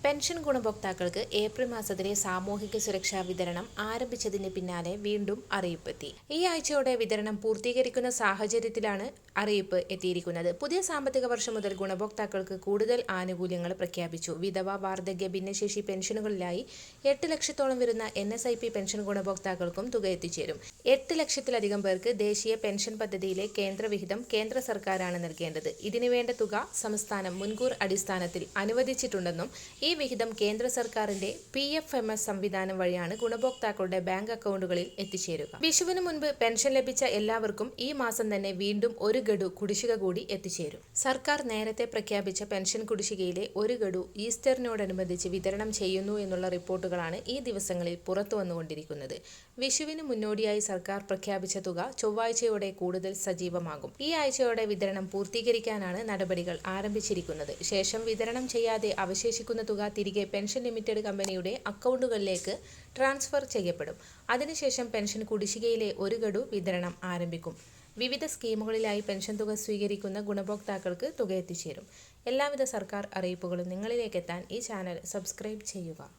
Pension ഗുണഭോക്താക്കൾക്ക് April മാസത്തിലെ സാമൂഹിക സുരക്ഷാ വിതരണം ആരംഭിച്ചതിന് പിന്നാലെ വീണ്ടും അറിയിപ്പെത്തി. ഈ ആഴ്ചയോടെ വിതരണം പൂർത്തീകരിക്കുന്ന സാഹചര്യത്തിലാണ് അറിയിപ്പ് എത്തിയിരിക്കുന്നത്. പുതിയ സാമ്പത്തിക വർഷം മുതൽ ഗുണഭോക്താക്കൾക്ക് കൂടുതൽ ആനുകൂല്യങ്ങൾ പ്രഖ്യാപിച്ചു. വിധവ, വാർദ്ധക്യ, ഭിന്നശേഷി പെൻഷനുകളിലായി 8 ലക്ഷത്തോളം വരുന്ന NSIP പെൻഷൻ ഗുണഭോക്താക്കൾക്കും തുക എത്തിച്ചേരും. 8 ലക്ഷത്തിലധികം പേർക്ക് ദേശീയ പെൻഷൻ പദ്ധതിയിലെ കേന്ദ്ര വിഹിതം കേന്ദ്ര സർക്കാരാണ് നൽകേണ്ടത്. ഇതിനുവേണ്ട തുക സംസ്ഥാനം മുൻകൂർ അടിസ്ഥാനത്തിൽ അനുവദിച്ചിട്ടുണ്ടെന്നും ഈ വിഹിതം കേന്ദ്ര സർക്കാരിന്റെ PFMS സംവിധാനം വഴിയാണ് ഗുണഭോക്താക്കളുടെ ബാങ്ക് അക്കൗണ്ടുകളിൽ എത്തിച്ചേരുക. വിഷുവിന് മുൻപ് പെൻഷൻ ലഭിച്ച എല്ലാവർക്കും ഈ മാസം തന്നെ വീണ്ടും ഒരു ഗഡു കുടിശ്ശിക കൂടി എത്തിച്ചേരും. സർക്കാർ നേരത്തെ പ്രഖ്യാപിച്ച പെൻഷൻ കുടിശ്ശികയിലെ ഒരു ഗഡു ഈസ്റ്ററിനോടനുബന്ധിച്ച് വിതരണം ചെയ്യുന്നു എന്നുള്ള റിപ്പോർട്ടുകളാണ് ഈ ദിവസങ്ങളിൽ പുറത്തുവന്നുകൊണ്ടിരിക്കുന്നത്. വിഷുവിന് മുന്നോടിയായി സർക്കാർ പ്രഖ്യാപിച്ച തുക ചൊവ്വാഴ്ചയോടെ കൂടുതൽ സജീവമാകും. ഈ ആഴ്ചയോടെ വിതരണം പൂർത്തീകരിക്കാനാണ് നടപടികൾ ആരംഭിച്ചിരിക്കുന്നത്. ശേഷം വിതരണം ചെയ്യാതെ അവശേഷിക്കുന്ന തുക തിരികെ പെൻഷൻ ലിമിറ്റഡ് കമ്പനിയുടെ അക്കൗണ്ടുകളിലേക്ക് ട്രാൻസ്ഫർ ചെയ്യപ്പെടും. അതിനുശേഷം പെൻഷൻ കുടിശ്ശികയിലെ ഒരു ഗഡു വിതരണം ആരംഭിക്കും. വിവിധ സ്കീമുകളിലായി പെൻഷൻ തുക സ്വീകരിക്കുന്ന ഗുണഭോക്താക്കൾക്ക് തുക എത്തിച്ചേരും. എല്ലാവിധ സർക്കാർ അറിയിപ്പുകളും നിങ്ങളിലേക്കെത്താൻ ഈ ചാനൽ സബ്സ്ക്രൈബ് ചെയ്യുക.